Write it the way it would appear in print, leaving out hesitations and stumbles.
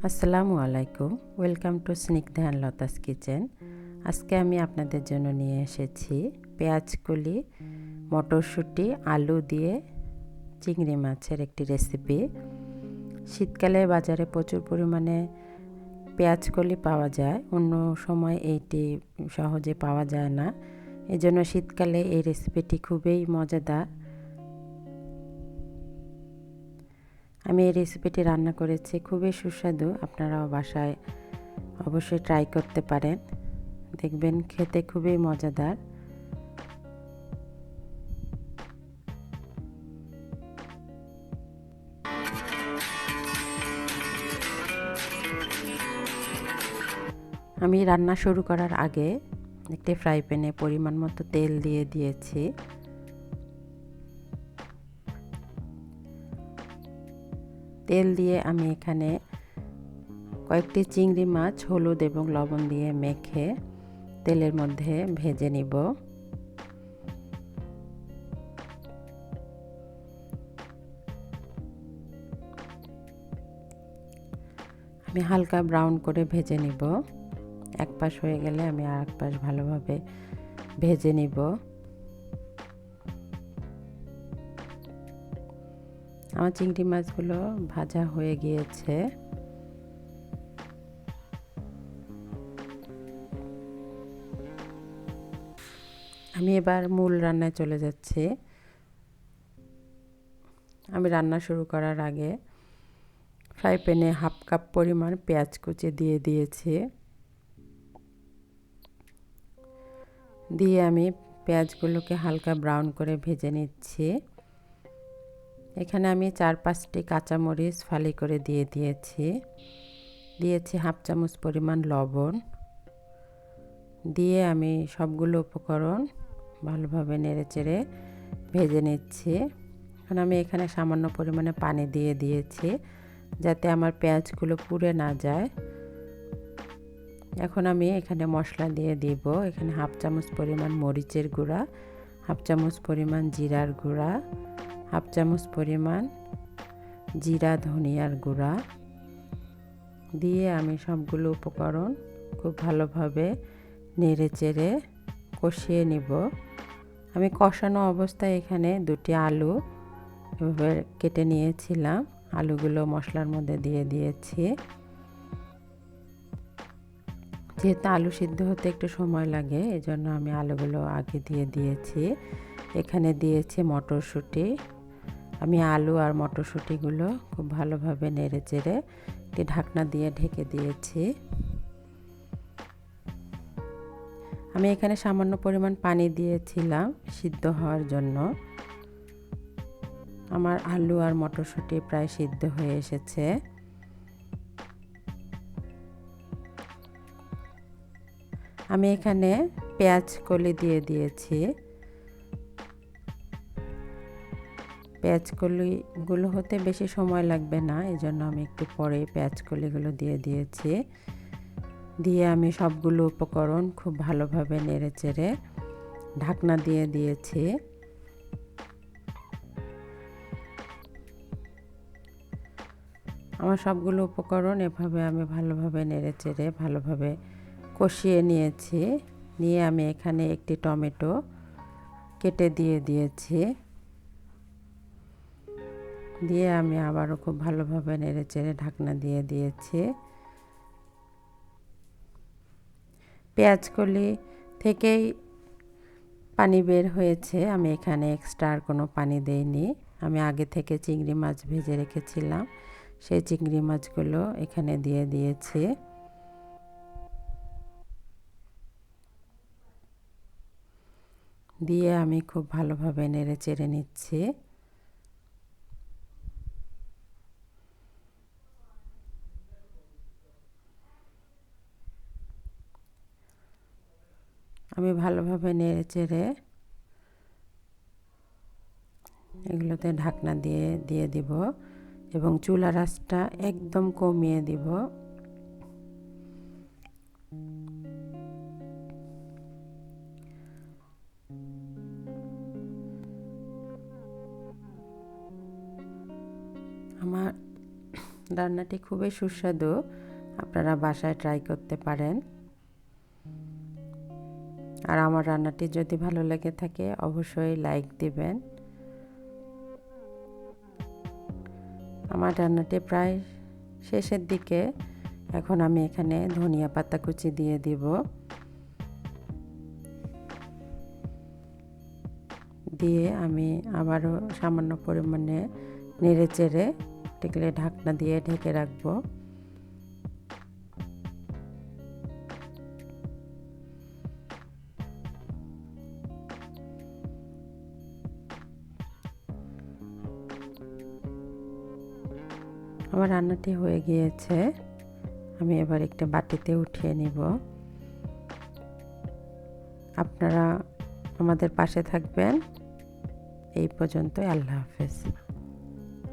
আসসালামু আলাইকুম, welcome to Snigdha and Lata's kitchen. আজকে আমি আপনাদের জন্য নিয়ে এসেছি পেঁয়াজ কলি, মটরশুঁটি, আলু দিয়ে চিংড়ি মাছের একটি রেসিপি। শীতকালে বাজারে প্রচুর পরিমাণে পেঁয়াজ কলি পাওয়া যায়, অন্য সময় এইটি সহজে পাওয়া যায় না। এজন্য শীতকালে এই রেসিপিটি খুবই মজাদার। আমি এই রেসিপিটি রান্না করেছি, খুবই সুস্বাদু। আপনারাও বাসায় অবশ্যই ট্রাই করতে পারেন, দেখবেন খেতে খুবই মজাদার। আমি রান্না শুরু করার আগে একটি ফ্রাই প্যানে পরিমাণ মতো তেল দিয়ে দিয়েছি। তেল দিয়ে আমি এখানে কয়েকটি চিংড়ি মাছ হলুদ এবং লবণ দিয়ে মেখে তেলের মধ্যে ভেজে নিব। আমি হালকা ব্রাউন করে ভেজে নিব। এক পাশ হয়ে গেলে আমি আর এক পাশ ভালোভাবে ভেজে নিব। আমার চিংড়ি মাছগুলো ভাজা হয়ে গিয়েছে। আমি এবার মূল রান্নায় চলে যাচ্ছি। আমি রান্না শুরু করার আগে ফ্রাই প্যানে হাফ কাপ পরিমাণ পেঁয়াজ কুচি দিয়ে দিয়েছি। দিয়ে আমি পেঁয়াজগুলোকে হালকা ব্রাউন করে ভেজে নিচ্ছি। এখানে আমি 4-5টি কাঁচামরিচ ফালি করে দিয়ে দিয়েছি হাফ চামচ পরিমাণ লবণ। দিয়ে আমি সবগুলো উপকরণ ভালোভাবে নেড়েচেড়ে ভেজে নিচ্ছি। এখন আমি এখানে সামান্য পরিমাণে পানি দিয়ে দিয়েছি, যাতে আমার পেঁয়াজগুলো পুড়ে না যায়। এখন আমি এখানে মশলা দিয়ে দিব। এখানে হাফ চামচ পরিমাণ মরিচের গুঁড়া, হাফ চামচ পরিমাণ জিরার গুঁড়া, হাফ চামচ পরিমাণ জিরা ধনিয়ার গুঁড়া দিয়ে আমি সবগুলো উপকরণ খুব ভালোভাবে নেড়েচেড়ে কষিয়ে নিব। আমি কষানো অবস্থায় এখানে 2টি আলু এভাবে কেটে নিয়েছিলাম, আলুগুলো মশলার মধ্যে দিয়ে দিয়েছি। যেহেতু আলু সিদ্ধ হতে একটু সময় লাগে, এজন্য আমি আলুগুলো আগে দিয়ে দিয়েছি। এখানে দিয়েছি মটরশুঁটি। আমি আলু আর মটরশুঁটিগুলো খুব ভালোভাবে নেড়েচেড়ে একটি ঢাকনা দিয়ে ঢেকে দিয়েছি। আমি এখানে সামান্য পরিমাণ পানি দিয়েছিলাম সিদ্ধ হওয়ার জন্য। আমার আলু আর মটরশুঁটি প্রায় সিদ্ধ হয়ে এসেছে। আমি এখানে পেঁয়াজ কলি দিয়ে দিয়েছি। পেঁয়াজ কলিগুলো হতে বেশি সময় লাগবে না, এজন্য আমি একটু পরে পেঁয়াজ কলিগুলো দিয়ে দিয়েছি। দিয়ে আমি সবগুলো উপকরণ খুব ভালোভাবে নেড়েচেড়ে ঢাকনা দিয়ে দিয়েছি। আমার সবগুলো উপকরণ এভাবে আমি ভালোভাবে নেড়েচেড়ে ভালোভাবে কষিয়ে নিয়েছি। নিয়ে আমি এখানে একটি টমেটো কেটে দিয়ে দিয়েছি। দিয়ে আমি আবারও খুব ভালোভাবে নেড়েচেড়ে ঢাকনা দিয়ে দিয়েছি। পেঁয়াজ কলি থেকেই পানি বের হয়েছে, আমি এখানে এক্সট্রা আর কোনো পানি দেইনি। আমি আগে থেকে চিংড়ি মাছ ভেজে রেখেছিলাম, সেই চিংড়ি মাছগুলো এখানে দিয়ে দিয়েছি। দিয়ে আমি খুব ভালোভাবে নেড়েচেড়ে নিচ্ছি। আমি ভালোভাবে নেড়েচেড়ে এগুলোতে ঢাকনা দিয়ে দিব এবং চুলার আঁচটা একদম কমিয়ে দিব। আমার রান্নাটি খুবই সুস্বাদু, আপনারা বাসায় ট্রাই করতে পারেন। আর আমার রান্নাটি যদি ভালো লেগে থাকে অবশ্যই লাইক দিবেন। আমার রান্নাটি প্রায় শেষের দিকে, এখন আমি এখানে ধনিয়া পাতা কুচি দিয়ে দিব। দিয়ে আমি আবারও সামান্য পরিমাণে নেড়ে চেড়ে টেকলে ঢাকনা দিয়ে ঢেকে রাখবো। আমার রান্নাটি হয়ে গিয়েছে, আমি এবার একটা বাটিতে উঠিয়ে নিব। আপনারা আমাদের পাশে থাকবেন। এই পর্যন্ত, আল্লাহ হাফেজ।